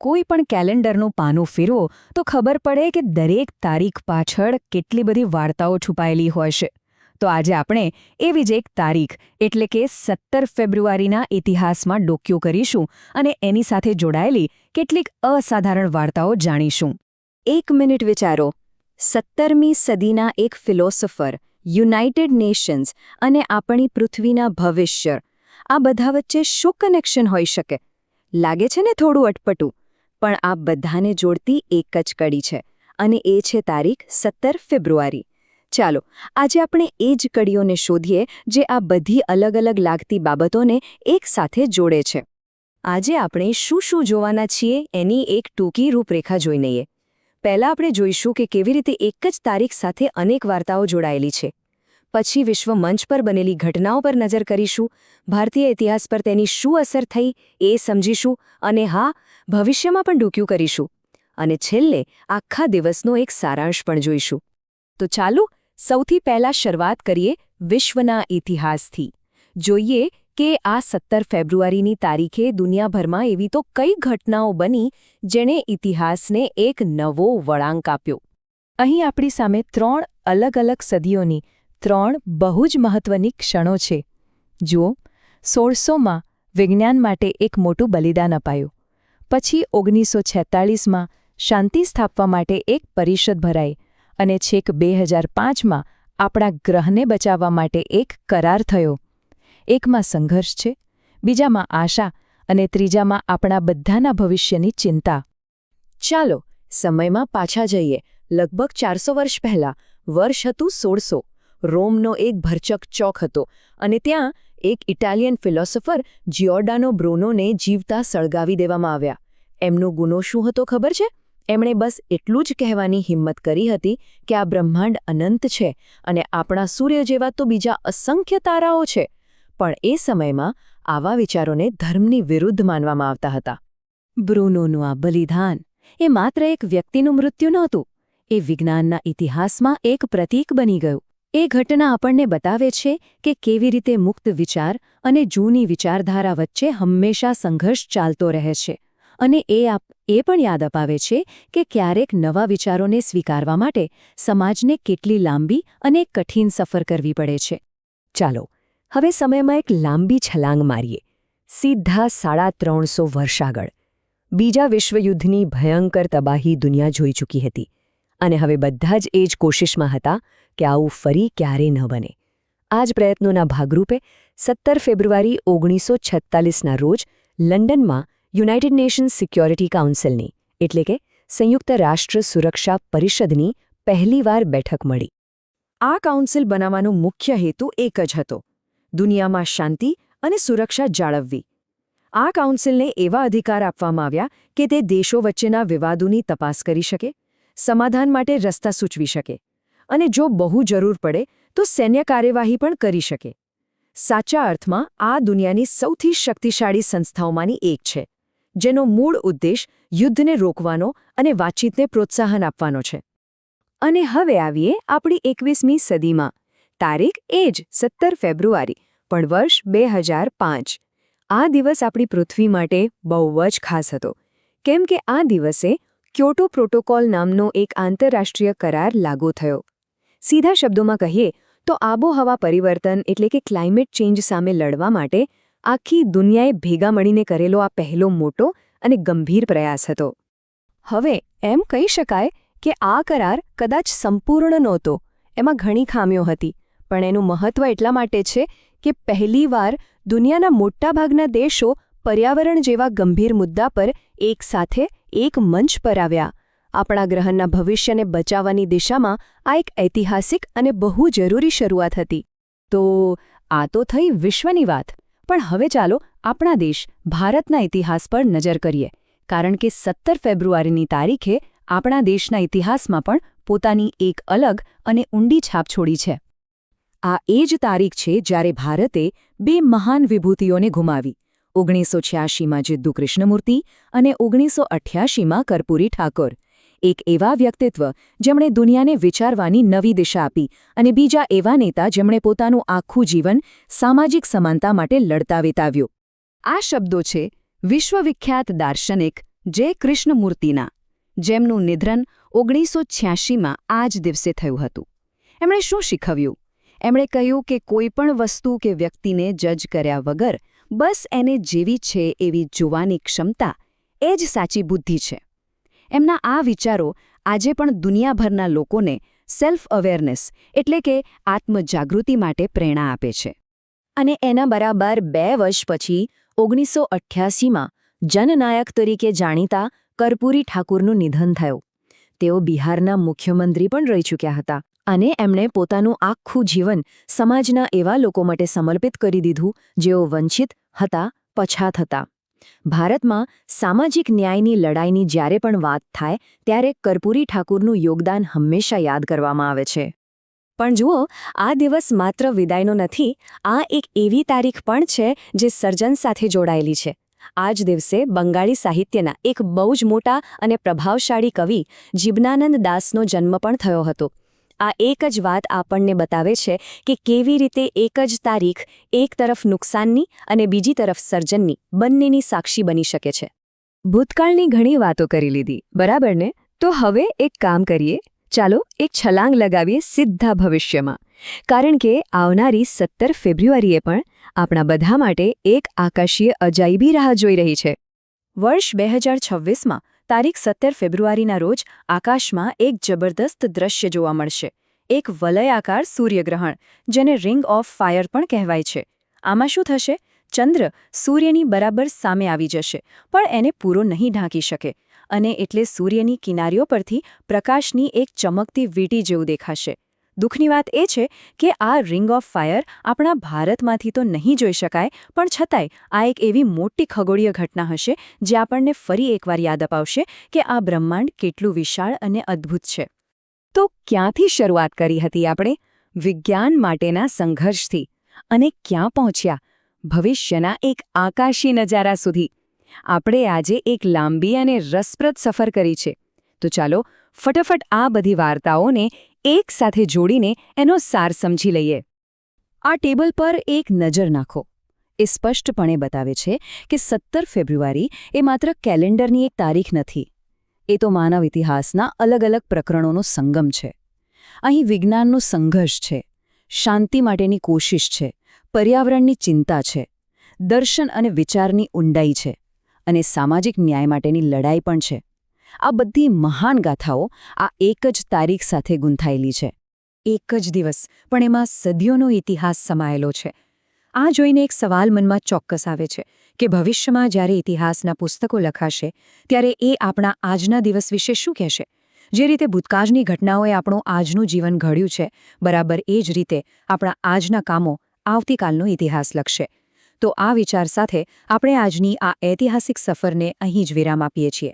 કોઈ પણ કેલેન્ડરનું પાનું ફેરવો તો ખબર પડે કે દરેક તારીખ પાછળ કેટલી બધી વાર્તાઓ છુપાયેલી હોય છે. તો આજે આપણે એવી જ એક તારીખ એટલે કે 17 ફેબ્રુઆરીના ઇતિહાસમાં ડોકિયું કરીશું અને એની સાથે જોડાયેલી કેટલીક અસાધારણ વાર્તાઓ જાણીશું. 1 મિનિટ વિચારો. 17મી સદીના એક ફિલોસોફર, યુનાઇટેડ નેશન્સ અને આપણી પૃથ્વીના ભવિષ્ય, આ બધા વચ્ચે શું કનેક્શન હોઈ શકે? લાગે છે ને થોડું અટપટું, પણ આ બધાને જોડતી એક જ કડી છે અને એ છે તારીખ 17 ફેબ્રુઆરી. ચાલો આજે આપણે એ જ કડીઓને શોધીએ જે આ બધી અલગ અલગ લાગતી બાબતોને એક સાથે જોડે છે. આજે આપણે શું શું જોવાના છીએ એની એક ટૂંકી રૂપરેખા જોઈ લઈએ. પહેલાં આપણે જોઈશું કે કેવી રીતે એક જ તારીખ સાથે અનેક વાર્તાઓ જોડાયેલી છે. પછી વિશ્વ મંચ પર બનેલી ઘટનાઓ પર નજર કરીશું, ભારતીય ઇતિહાસ પર તેની શું અસર થઈ એ સમજીશું અને હા, ભવિષ્યમાં પણ ડોકિયું કરીશું. અને છેલ્લે આખા દિવસનો એક સારાંશ પણ જોઈશું. તો ચાલો સૌથી પહેલાં શરૂઆત કરીએ વિશ્વના ઇતિહાસથી. જોઈએ કે આ 17 ફેબ્રુઆરીની તારીખે દુનિયાભરમાં એવી તો કઈ ઘટનાઓ બની જેણે ઇતિહાસને એક નવો વળાંક આપ્યો. અહીં આપણી સામે 3 અલગ અલગ સદીઓની 3 બહુ જ મહત્વની ક્ષણો છે. જુઓ, 1600માં વિજ્ઞાન માટે એક મોટું બલિદાન અપાયું. પછી 1946માં શાંતિ સ્થાપવા માટે એક પરિષદ ભરાઈ અને છેક 2005માં આપણા ગ્રહને બચાવવા માટે એક કરાર થયો. એકમાં સંઘર્ષ છે, બીજામાં આશા અને ત્રીજામાં આપણા બધાના ભવિષ્યની ચિંતા. ચાલો સમયમાં પાછા જઈએ. લગભગ 400 વર્ષ પહેલાં, વર્ષ હતું 1600. રોમનો એક ભરચક ચોક હતો અને ત્યાં એક ઇટાલિયન ફિલોસોફર જિયોર્ડાનો બ્રુનોને જીવતા સળગાવી દેવામાં આવ્યા. એમનો ગુનો શું હતો ખબર છે? એમણે બસ એટલું જ કહેવાની હિંમત કરી હતી કે આ બ્રહ્માંડ અનંત છે અને આપણા સૂર્ય જેવા તો બીજા અસંખ્ય તારાઓ છે. પણ એ સમયમાં આવા વિચારોને ધર્મની વિરુદ્ધ માનવામાં આવતા હતા. બ્રુનોનું આ બલિદાન એ માત્ર એક વ્યક્તિનું મૃત્યુ નહોતું, એ વિજ્ઞાનના ઇતિહાસમાં એક પ્રતીક બની ગયું. એ ઘટના આપણને બતાવે છે કે કેવી રીતે મુક્ત વિચાર અને જૂની વિચારધારા વચ્ચે હંમેશા સંઘર્ષ ચાલતો રહે છે. અને એ પણ યાદ અપાવે છે કે ક્યારેક નવા વિચારોને સ્વીકારવા માટે સમાજને કેટલી લાંબી અને કઠિન સફર કરવી પડે છે. ચાલો હવે સમયમાં એક લાંબી છલાંગ મારીએ, સીધા 350 વર્ષ આગળ. બીજા વિશ્વયુદ્ધની ભયંકર તબાહી દુનિયા જોઈ ચૂકી હતી અને હવે બધા જ એ જ કોશિશમાં હતા કે આવું ફરી ક્યારેય ન બને. આ જ પ્રયત્નોના ભાગરૂપે 17 ફેબ્રુઆરી 1946ના રોજ લંડનમાં યુનાઇટેડ નેશન્સ સિક્યોરિટી કાઉન્સિલની એટલે કે સંયુક્ત રાષ્ટ્ર સુરક્ષા પરિષદની પહેલીવાર બેઠક મળી. આ કાઉન્સિલ બનાવવાનો મુખ્ય હેતુ એક જ હતો: દુનિયામાં શાંતિ અને સુરક્ષા જાળવવી. આ કાઉન્સિલને એવા અધિકાર આપવામાં આવ્યા કે તે દેશો વચ્ચેના વિવાદોની તપાસ કરી શકે, સમાધાન માટે રસ્તા સૂચવી શકે અને જો બહુ જરૂર પડે તો સૈન્ય કાર્યવાહી પણ કરી શકે. સાચા અર્થમાં આ દુનિયાની સૌથી શક્તિશાળી સંસ્થાઓમાંની એક છે, જેનો મૂળ ઉદ્દેશ યુદ્ધને રોકવાનો અને વાતચીતને પ્રોત્સાહન આપવાનો છે. અને હવે આવીએ આપણી 21મી સદીમાં. તારીખ એ જ 17 ફેબ્રુઆરી, પણ વર્ષ 2005. આ દિવસ આપણી પૃથ્વી માટે બહુ જ ખાસ હતો, કેમ કે આ દિવસે ક્યોટો પ્રોટોકોલ નામનો એક આંતરરાષ્ટ્રીય કરાર લાગુ થયો. સીધા શબ્દોમાં કહીએ તો આબોહવા પરિવર્તન એટલે કે ક્લાઇમેટ ચેન્જ સામે લડવા માટે આખી દુનિયાએ ભેગા મળીને કરેલો આ પહેલો મોટો અને ગંભીર પ્રયાસ હતો. હવે એમ કહી શકાય કે આ કરાર કદાચ સંપૂર્ણ નહોતો, એમાં ઘણી ખામીઓ હતી, પણ એનું મહત્વ એટલા માટે છે કે પહેલીવાર દુનિયાના મોટાભાગના દેશો પર્યાવરણ જેવા ગંભીર મુદ્દા પર એકસાથે એક મંચ પર આવ્યા. આપણા ગ્રહના ભવિષ્યને બચાવવાની દિશામાં આ એક ઐતિહાસિક અને બહુ જરૂરી શરૂઆત હતી. તો આ તો થઈ વિશ્વની વાત, પણ હવે ચાલો આપણા દેશ ભારતના ઇતિહાસ પર નજર કરીએ, કારણ કે 17 ફેબ્રુઆરીની તારીખે આપણા દેશના ઇતિહાસમાં પણ પોતાની એક અલગ અને ઊંડી છાપ છોડી છે. આ એ જ તારીખ છે જ્યારે ભારતે 2 મહાન વિભૂતિઓને ગુમાવી: 1986માં જિદ્દુ કૃષ્ણમૂર્તિ અને 1988માં કર્પૂરી ઠાકોર. એક એવા વ્યક્તિત્વ જેમણે દુનિયાને વિચારવાની નવી દિશા આપી અને બીજા એવા નેતા જેમણે પોતાનું આખું જીવન સામાજિક સમાનતા માટે લડતા વિતાવ્યું. આ શબ્દો છે વિશ્વવિખ્યાત દાર્શનિક જે કૃષ્ણમૂર્તિના, જેમનું નિધન 1986માં આ જ દિવસે થયું હતું. એમણે શું શીખવ્યું? એમણે કહ્યું કે કોઈપણ વસ્તુ કે વ્યક્તિને જજ કર્યા વગર બસ એને જેવી છે એવી જોવાની ક્ષમતા એ જ સાચી બુદ્ધિ છે. એમના આ વિચારો આજે પણ દુનિયાભરના લોકોને સેલ્ફ અવેરનેસ એટલે કે આત્મજાગૃતિ માટે પ્રેરણા આપે છે. અને એના બરાબર 2 વર્ષ પછી 1988માં જનનાયક તરીકે જાણીતા કર્પૂરી ઠાકુરનું નિધન થયું. તેઓ બિહારના મુખ્યમંત્રી પણ રહી ચૂક્યા હતા અને એમણે પોતાનું આખું જીવન સમાજના એવા લોકો માટે સમર્પિત કરી દીધું જેઓ વંચિત હતા, પછાત હતા. ભારતમાં સામાજિક ન્યાયની લડાઈની જ્યારે પણ વાત થાય ત્યારે કર્પૂરી ઠાકુરનું યોગદાન હંમેશા યાદ કરવામાં આવે છે. પણ જુઓ, આ દિવસ માત્ર વિદાયનો નથી, આ એક એવી તારીખ પણ છે જે સર્જન સાથે જોડાયેલી છે. આ જ દિવસે બંગાળી સાહિત્યના એક બહુ જ મોટા અને પ્રભાવશાળી કવિ જીજ્ઞાનંદ દાસનો જન્મ પણ થયો હતો. આ એક જ વાત આપણને બતાવે છે કે કેવી રીતે એક જ તારીખ એક તરફ નુકસાનની અને બીજી તરફ સર્જનની બંનેની સાક્ષી બની શકે છે. ભૂતકાળની ઘણી વાતો કરી લીધી, બરાબર ને? તો હવે એક કામ કરીએ. ચાલો એક છલાંગ લગાવીએ સીધા ભવિષ્યમાં. કારણ કે આવનારી 17 ફેબ્રુઆરીએ પણ આપણા બધા માટે એક આકાશીય અજાયબી રાહ જોઈ રહી છે. વર્ષ 2026માં તારીખ 17 ફેબ્રુઆરીના રોજ આકાશમાં એક જબરદસ્ત દ્રશ્ય જોવા મળશે. એક વલયાકાર સૂર્યગ્રહણ, જેને રિંગ ઓફ ફાયર પણ કહેવાય છે. આમાં શું થશે? ચંદ્ર સૂર્યની બરાબર સામે આવી જશે, પણ એને પૂરો નહીં ઢાંકી શકે, અને એટલે સૂર્યની કિનારીઓ પરથી પ્રકાશની એક ચમકતી વીંટી જેવું દેખાશે. દુઃખની વાત એ છે કે આ રિંગ ઓફ ફાયર આપણા ભારતમાંથી તો નહીં જોઈ શકાય, પણ છતાંય આ એક એવી મોટી ખગોળીય ઘટના હશે જે આપણને ફરી એકવાર યાદ અપાવશે કે આ બ્રહ્માંડ કેટલું વિશાળ અને અદ્ભુત છે. તો ક્યાંથી શરૂઆત કરી હતી આપણે? વિજ્ઞાન માટેના સંઘર્ષથી. અને ક્યાં પહોંચ્યા? ભવિષ્યના એક આકાશી નજારા સુધી. આપણે આજે એક લાંબી અને રસપ્રદ સફર કરી છે. તો ચાલો ફટાફટ આ બધી વાર્તાઓને એક સાથે જોડીને એનો સાર સમજી લઈએ. આ ટેબલ પર એક નજર નાખો. એ સ્પષ્ટપણે બતાવે છે કે 17 ફેબ્રુઆરી એ માત્ર કેલેન્ડરની એક તારીખ નથી. એ તો માનવ ઇતિહાસના અલગ અલગ પ્રકરણોનો સંગમ છે. અહીં વિજ્ઞાનનો સંઘર્ષ છે, શાંતિ માટેની કોશિશ છે, પર્યાવરણની ચિંતા છે, દર્શન અને વિચારની ઊંડાઈ છે, અને સામાજિક ન્યાય માટેની લડાઈ પણ છે. આ બધી મહાન ગાથાઓ આ એક જ તારીખ સાથે ગૂંથાયેલી છે. એક જ દિવસ, પણ એમાં સદીઓનો ઇતિહાસ સમાયેલો છે. આ જોઈને એક સવાલ મનમાં ચોક્કસ આવે છે કે ભવિષ્યમાં જ્યારે ઇતિહાસના પુસ્તકો લખાશે ત્યારે એ આપણા આજના દિવસ વિશે શું કહેશે? જે રીતે ભૂતકાળની ઘટનાઓએ આપણું આજનું જીવન ઘડ્યું છે, બરાબર એ જ રીતે આપણા આજના કામો આવતીકાલનો ઇતિહાસ લખશે. તો આ વિચાર સાથે આપણે આજની આ ઐતિહાસિક સફરને અહીં જ વિરામ આપીએ છીએ.